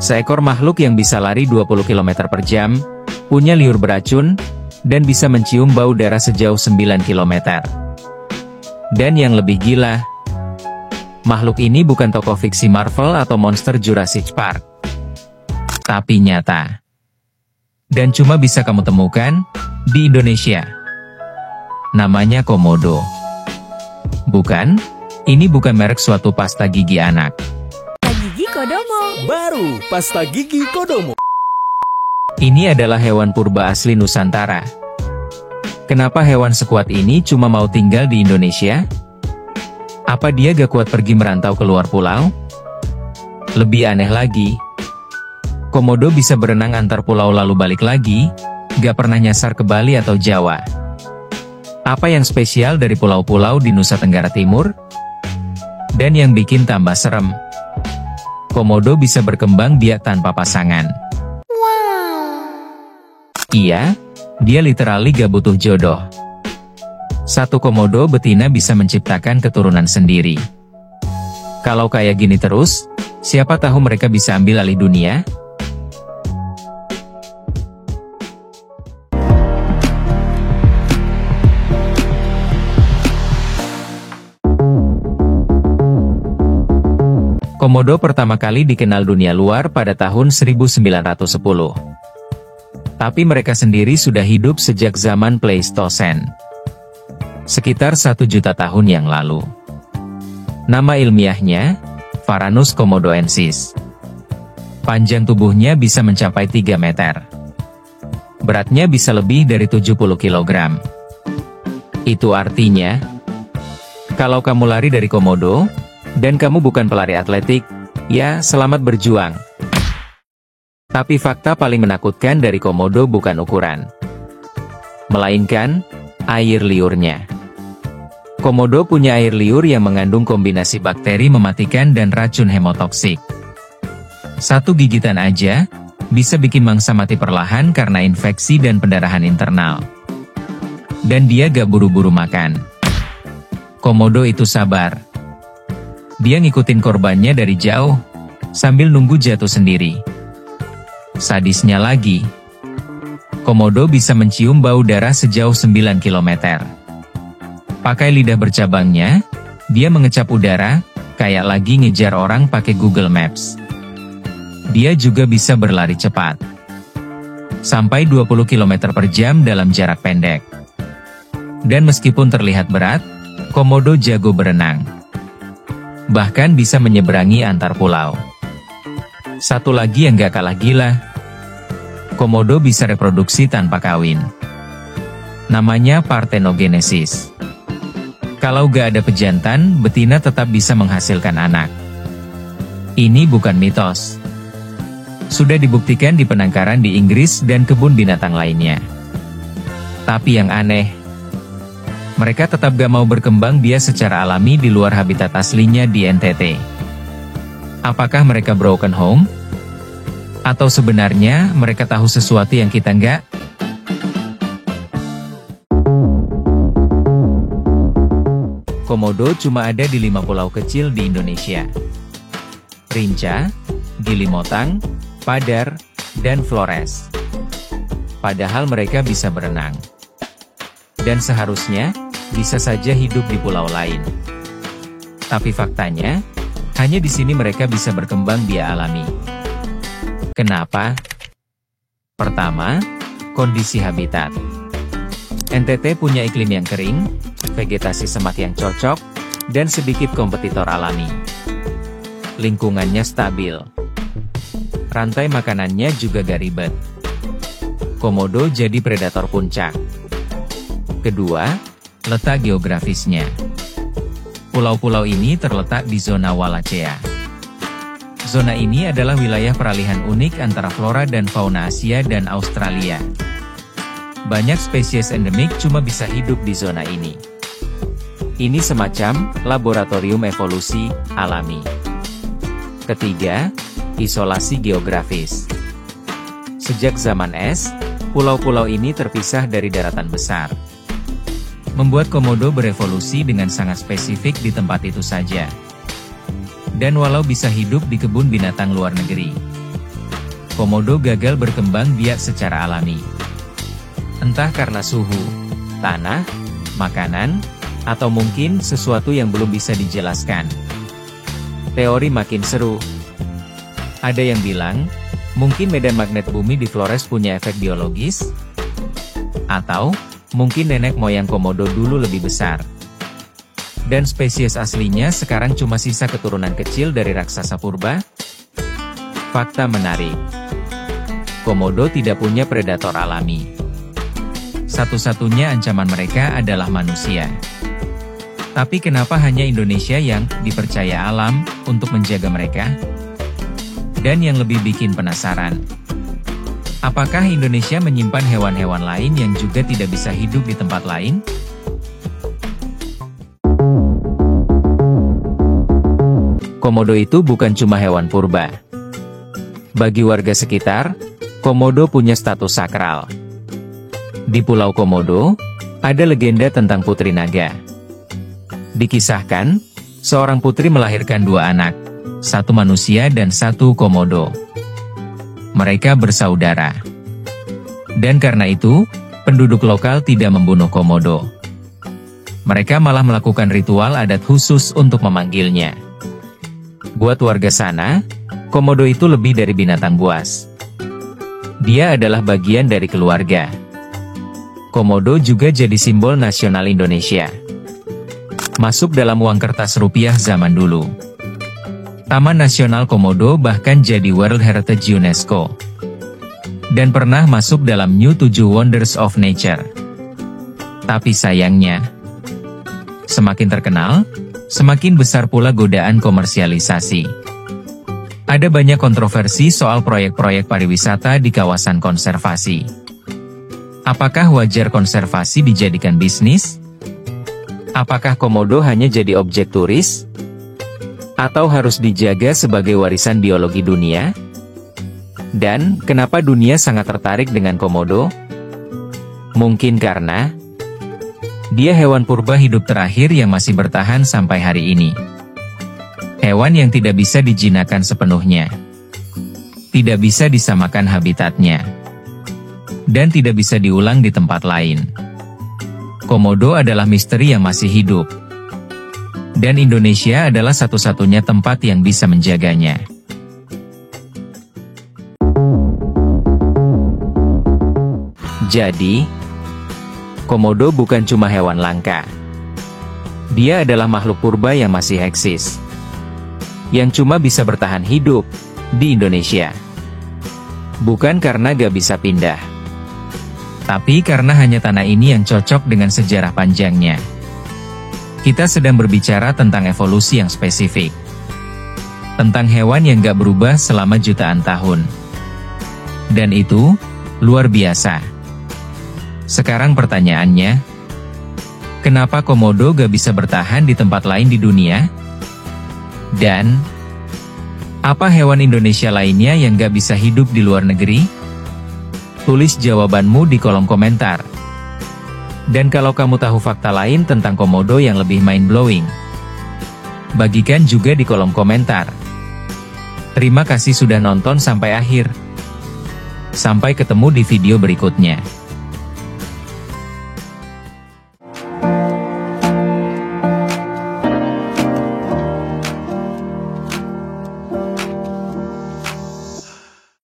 Seekor makhluk yang bisa lari 20 km per jam, punya liur beracun, dan bisa mencium bau darah sejauh 9 km. Dan yang lebih gila, makhluk ini bukan tokoh fiksi Marvel atau monster Jurassic Park, tapi nyata. Dan cuma bisa kamu temukan di Indonesia. Namanya Komodo. Bukan, ini bukan merek suatu pasta gigi anak. Gigi Kodomo. Baru pasta gigi Kodomo. Ini adalah hewan purba asli Nusantara. Kenapa hewan sekuat ini cuma mau tinggal di Indonesia? Apa dia gak kuat pergi merantau keluar pulau? Lebih aneh lagi, Komodo bisa berenang antar pulau lalu balik lagi, gak pernah nyasar ke Bali atau Jawa. Apa yang spesial dari pulau-pulau di Nusa Tenggara Timur? Dan yang bikin tambah serem, Komodo bisa berkembang biak tanpa pasangan. Iya, dia literally gak butuh jodoh. Satu komodo betina bisa menciptakan keturunan sendiri. Kalau kayak gini terus, siapa tahu mereka bisa ambil alih dunia? Komodo pertama kali dikenal dunia luar pada tahun 1910. Tapi mereka sendiri sudah hidup sejak zaman Pleistosen. Sekitar 1 juta tahun yang lalu. Nama ilmiahnya, Varanus komodoensis. Panjang tubuhnya bisa mencapai 3 meter. Beratnya bisa lebih dari 70 kg. Itu artinya, kalau kamu lari dari komodo, dan kamu bukan pelari atletik, ya selamat berjuang. Tapi fakta paling menakutkan dari komodo bukan ukuran, melainkan air liurnya. Komodo punya air liur yang mengandung kombinasi bakteri mematikan dan racun hemotoksik. Satu gigitan aja, bisa bikin mangsa mati perlahan karena infeksi dan pendarahan internal. Dan dia gak buru-buru makan. Komodo itu sabar. Dia ngikutin korbannya dari jauh, sambil nunggu jatuh sendiri. Sadisnya lagi, komodo bisa mencium bau darah sejauh 9 km. Pakai lidah bercabangnya, dia mengecap udara, kayak lagi ngejar orang pakai Google Maps. Dia juga bisa berlari cepat, sampai 20 km per jam dalam jarak pendek. Dan meskipun terlihat berat, komodo jago berenang. Bahkan bisa menyeberangi antar pulau. Satu lagi yang gak kalah gila, komodo bisa reproduksi tanpa kawin. Namanya partenogenesis. Kalau gak ada pejantan, betina tetap bisa menghasilkan anak. Ini bukan mitos. Sudah dibuktikan di penangkaran di Inggris dan kebun binatang lainnya. Tapi yang aneh, mereka tetap gak mau berkembang biak secara alami di luar habitat aslinya di NTT. Apakah mereka broken home? Atau sebenarnya mereka tahu sesuatu yang kita nggak? Komodo cuma ada di 5 pulau kecil di Indonesia. Rinca, Gili Motang, Padar, dan Flores. Padahal mereka bisa berenang. Dan seharusnya, bisa saja hidup di pulau lain. Tapi faktanya, hanya di sini mereka bisa berkembang biak alami. Kenapa? Pertama, kondisi habitat. NTT punya iklim yang kering, vegetasi semak yang cocok, dan sedikit kompetitor alami. Lingkungannya stabil. Rantai makanannya juga gak ribet. Komodo jadi predator puncak. Kedua, letak geografisnya. Pulau-pulau ini terletak di zona Wallacea. Zona ini adalah wilayah peralihan unik antara flora dan fauna Asia dan Australia. Banyak spesies endemik cuma bisa hidup di zona ini. Ini semacam laboratorium evolusi alami. Ketiga, isolasi geografis. Sejak zaman es, pulau-pulau ini terpisah dari daratan besar. Membuat komodo berevolusi dengan sangat spesifik di tempat itu saja. Dan walau bisa hidup di kebun binatang luar negeri, komodo gagal berkembang biak secara alami. Entah karena suhu, tanah, makanan, atau mungkin sesuatu yang belum bisa dijelaskan. Teori makin seru. Ada yang bilang, mungkin medan magnet bumi di Flores punya efek biologis? Atau, mungkin nenek moyang komodo dulu lebih besar. Dan spesies aslinya sekarang cuma sisa keturunan kecil dari raksasa purba? Fakta menarik. Komodo tidak punya predator alami. Satu-satunya ancaman mereka adalah manusia. Tapi kenapa hanya Indonesia yang dipercaya alam untuk menjaga mereka? Dan yang lebih bikin penasaran, apakah Indonesia menyimpan hewan-hewan lain yang juga tidak bisa hidup di tempat lain? Komodo itu bukan cuma hewan purba. Bagi warga sekitar, komodo punya status sakral. Di Pulau Komodo, ada legenda tentang Putri Naga. Dikisahkan, seorang putri melahirkan 2 anak, 1 manusia dan 1 komodo. Mereka bersaudara. Dan karena itu, penduduk lokal tidak membunuh komodo. Mereka malah melakukan ritual adat khusus untuk memanggilnya. Buat warga sana, komodo itu lebih dari binatang buas. Dia adalah bagian dari keluarga. Komodo juga jadi simbol nasional Indonesia. Masuk dalam uang kertas rupiah zaman dulu. Taman Nasional Komodo bahkan jadi World Heritage UNESCO. Dan pernah masuk dalam New 7 Wonders of Nature. Tapi sayangnya, semakin terkenal, semakin besar pula godaan komersialisasi. Ada banyak kontroversi soal proyek-proyek pariwisata di kawasan konservasi. Apakah wajar konservasi dijadikan bisnis? Apakah komodo hanya jadi objek turis? Atau harus dijaga sebagai warisan biologi dunia? Dan, kenapa dunia sangat tertarik dengan komodo? Mungkin karena dia hewan purba hidup terakhir yang masih bertahan sampai hari ini. Hewan yang tidak bisa dijinakkan sepenuhnya. Tidak bisa disamakan habitatnya. Dan tidak bisa diulang di tempat lain. Komodo adalah misteri yang masih hidup. Dan Indonesia adalah satu-satunya tempat yang bisa menjaganya. Jadi, komodo bukan cuma hewan langka. Dia adalah makhluk purba yang masih eksis. Yang cuma bisa bertahan hidup di Indonesia. Bukan karena gak bisa pindah. Tapi karena hanya tanah ini yang cocok dengan sejarah panjangnya. Kita sedang berbicara tentang evolusi yang spesifik. Tentang hewan yang gak berubah selama jutaan tahun. Dan itu, luar biasa. Sekarang pertanyaannya, kenapa komodo gak bisa bertahan di tempat lain di dunia? Dan, apa hewan Indonesia lainnya yang gak bisa hidup di luar negeri? Tulis jawabanmu di kolom komentar. Dan kalau kamu tahu fakta lain tentang komodo yang lebih mind-blowing, bagikan juga di kolom komentar. Terima kasih sudah nonton sampai akhir. Sampai ketemu di video berikutnya.